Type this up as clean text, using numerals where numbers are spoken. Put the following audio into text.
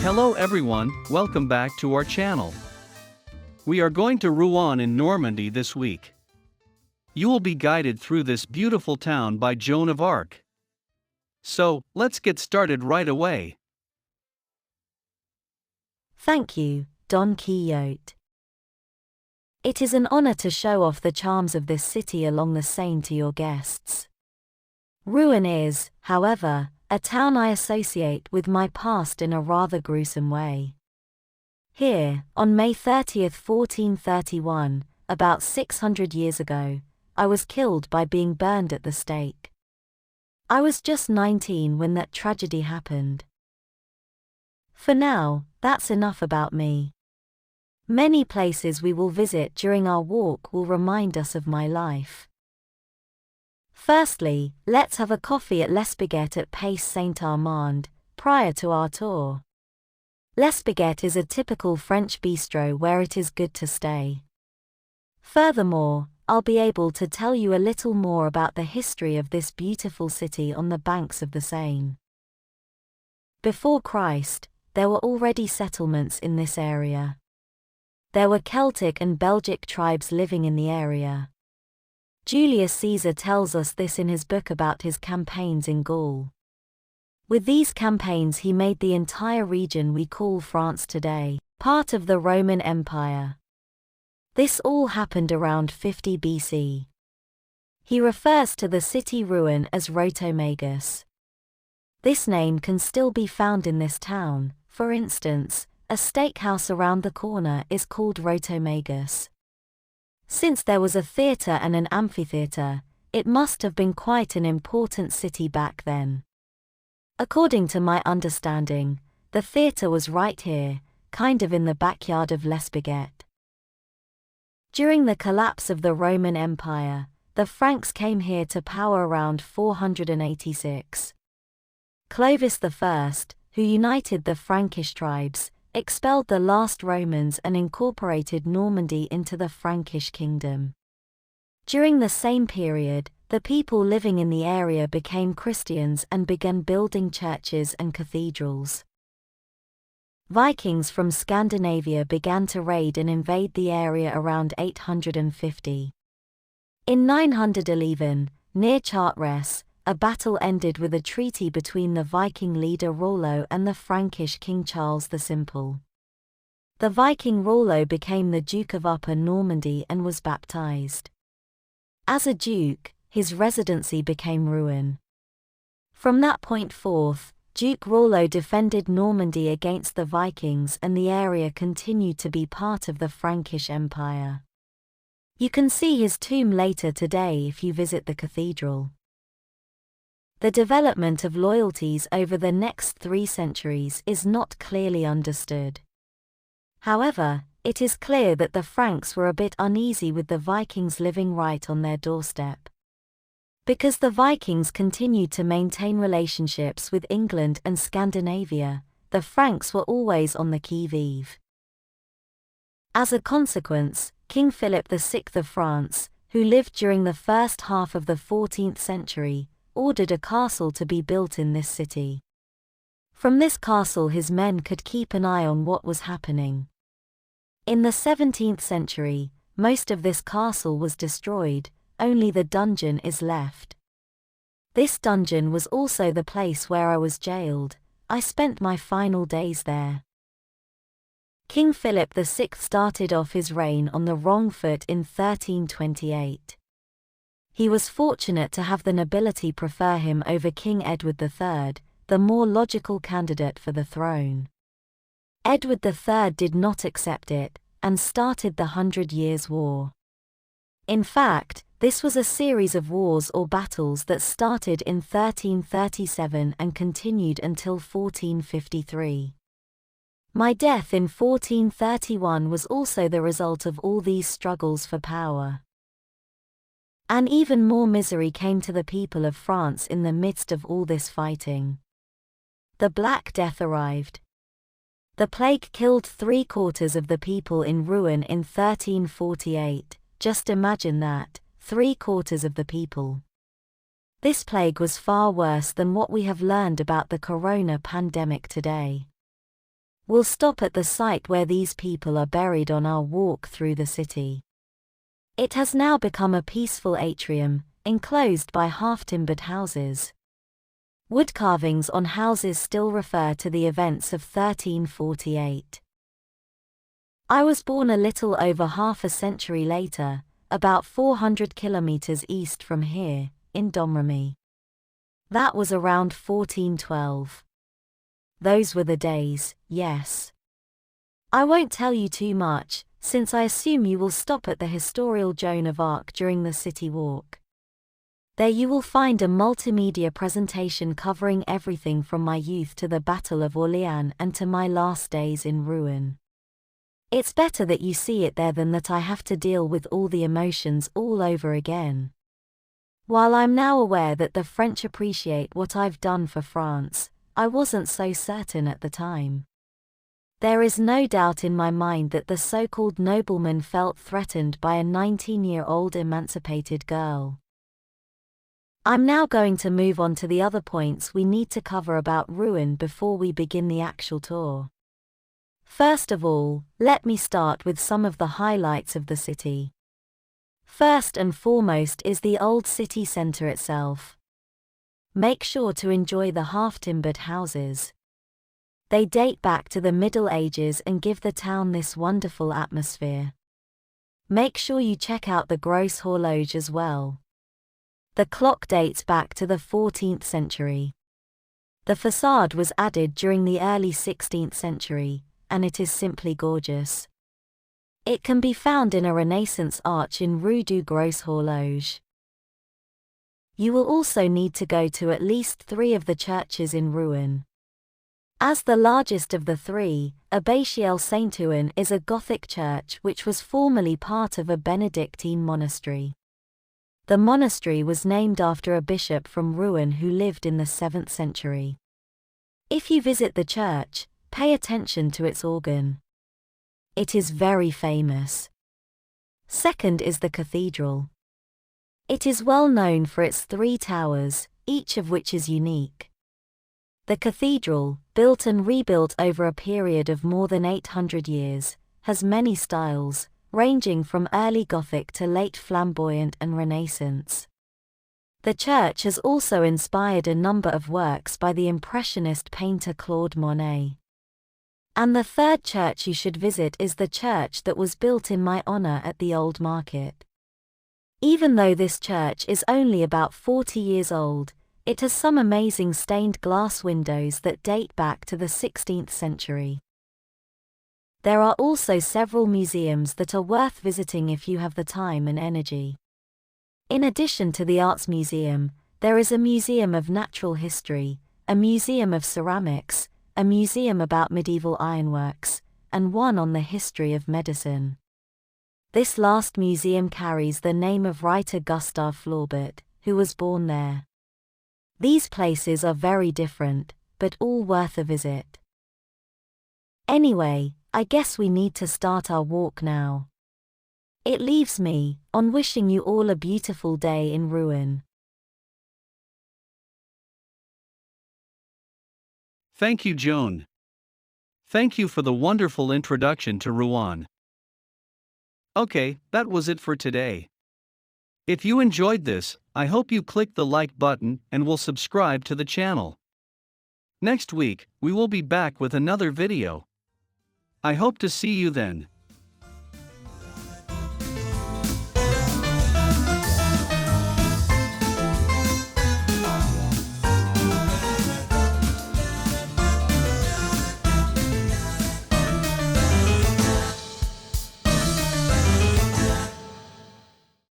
Hello everyone, welcome back to our channel. We are going to Rouen in Normandy this week. You will be guided through this beautiful town by Joan of Arc. So, let's get started right away. Thank you, Don Quixote. It is an honor to show off the charms of this city along the Seine to your guests. Rouen is, however, a town I associate with my past in a rather gruesome way. Here, on May 30, 1431, about 600 years ago, I was killed by being burned at the stake. I was just 19 when that tragedy happened. For now, that's enough about me. Many places we will visit during our walk will remind us of my life. Firstly, let's have a coffee at Les Baguettes at Place Saint-Armand, prior to our tour. Les Baguettes is a typical French bistro where it is good to stay. Furthermore, I'll be able to tell you a little more about the history of this beautiful city on the banks of the Seine. Before Christ, there were already settlements in this area. There were Celtic and Belgic tribes living in the area. Julius Caesar tells us this in his book about his campaigns in Gaul. With these campaigns he made the entire region we call France today part of the Roman Empire. This all happened around 50 BC. He refers to the city Rouen as Rotomagus. This name can still be found in this town. For instance, a steakhouse around the corner is called Rotomagus. Since there was a theatre and an amphitheatre, it must have been quite an important city back then. According to my understanding, the theatre was right here, kind of in the backyard of Les Baguettes. During the collapse of the Roman Empire, the Franks came here to power around 486. Clovis I, who united the Frankish tribes, expelled the last Romans and incorporated Normandy into the Frankish kingdom. During the same period, the people living in the area became Christians and began building churches and cathedrals. Vikings from Scandinavia began to raid and invade the area around 850. In 911, near Chartres, a battle ended with a treaty between the Viking leader Rollo and the Frankish King Charles the Simple. The Viking Rollo became the Duke of Upper Normandy and was baptized. As a duke, his residency became Rouen. From that point forth, Duke Rollo defended Normandy against the Vikings and the area continued to be part of the Frankish Empire. You can see his tomb later today if you visit the cathedral. The development of loyalties over the next 3 centuries is not clearly understood. However, it is clear that the Franks were a bit uneasy with the Vikings living right on their doorstep. Because the Vikings continued to maintain relationships with England and Scandinavia, the Franks were always on the qui-vive. As a consequence, King Philip VI of France, who lived during the first half of the 14th century, ordered a castle to be built in this city. From this castle his men could keep an eye on what was happening. In the 17th century, most of this castle was destroyed, only the dungeon is left. This dungeon was also the place where I was jailed. I spent my final days there. King Philip VI started off his reign on the wrong foot in 1328. He was fortunate to have the nobility prefer him over King Edward III, the more logical candidate for the throne. Edward III did not accept it, and started the 100 Years' War. In fact, this was a series of wars or battles that started in 1337 and continued until 1453. My death in 1431 was also the result of all these struggles for power. And even more misery came to the people of France in the midst of all this fighting. The Black Death arrived. The plague killed 3/4 of the people in Rouen in 1348, just imagine that, 3/4 of the people. This plague was far worse than what we have learned about the corona pandemic today. We'll stop at the site where these people are buried on our walk through the city. It has now become a peaceful atrium, enclosed by half-timbered houses. Wood carvings on houses still refer to the events of 1348. I was born a little over half a century later, about 400 kilometers east from here, in Domremy. That was around 1412. Those were the days, yes. I won't tell you too much, since I assume you will stop at the historical Joan of Arc during the city walk. There you will find a multimedia presentation covering everything from my youth to the Battle of Orléans and to my last days in Rouen. It's better that you see it there than that I have to deal with all the emotions all over again. While I'm now aware that the French appreciate what I've done for France, I wasn't so certain at the time. There is no doubt in my mind that the so-called nobleman felt threatened by a 19-year-old emancipated girl. I'm now going to move on to the other points we need to cover about Rouen before we begin the actual tour. First of all, let me start with some of the highlights of the city. First and foremost is the old city centre itself. Make sure to enjoy the half-timbered houses. They date back to the Middle Ages and give the town this wonderful atmosphere. Make sure you check out the gros-horloge as well. The clock dates back to the 14th century. The facade was added during the early 16th century, and it is simply gorgeous. It can be found in a Renaissance arch in Rue du Gros-Horloge. You will also need to go to at least 3 of the churches in Rouen. As the largest of the 3, Abbatiale Saint-Ouen is a Gothic church which was formerly part of a Benedictine monastery. The monastery was named after a bishop from Rouen who lived in the 7th century. If you visit the church, pay attention to its organ. It is very famous. Second is the cathedral. It is well known for its 3 towers, each of which is unique. The cathedral, built and rebuilt over a period of more than 800 years, has many styles, ranging from early Gothic to late Flamboyant and Renaissance. The church has also inspired a number of works by the Impressionist painter Claude Monet. And the third church you should visit is the church that was built in my honor at the Old Market. Even though this church is only about 40 years old, it has some amazing stained glass windows that date back to the 16th century. There are also several museums that are worth visiting if you have the time and energy. In addition to the Arts Museum, there is a museum of natural history, a museum of ceramics, a museum about medieval ironworks, and one on the history of medicine. This last museum carries the name of writer Gustave Flaubert, who was born there. These places are very different, but all worth a visit. Anyway, I guess we need to start our walk now. It leaves me, on wishing you all a beautiful day in Rouen. Thank you, Joan. Thank you for the wonderful introduction to Rouen. Okay, that was it for today. If you enjoyed this, I hope you click the like button and will subscribe to the channel. Next week, we will be back with another video. I hope to see you then.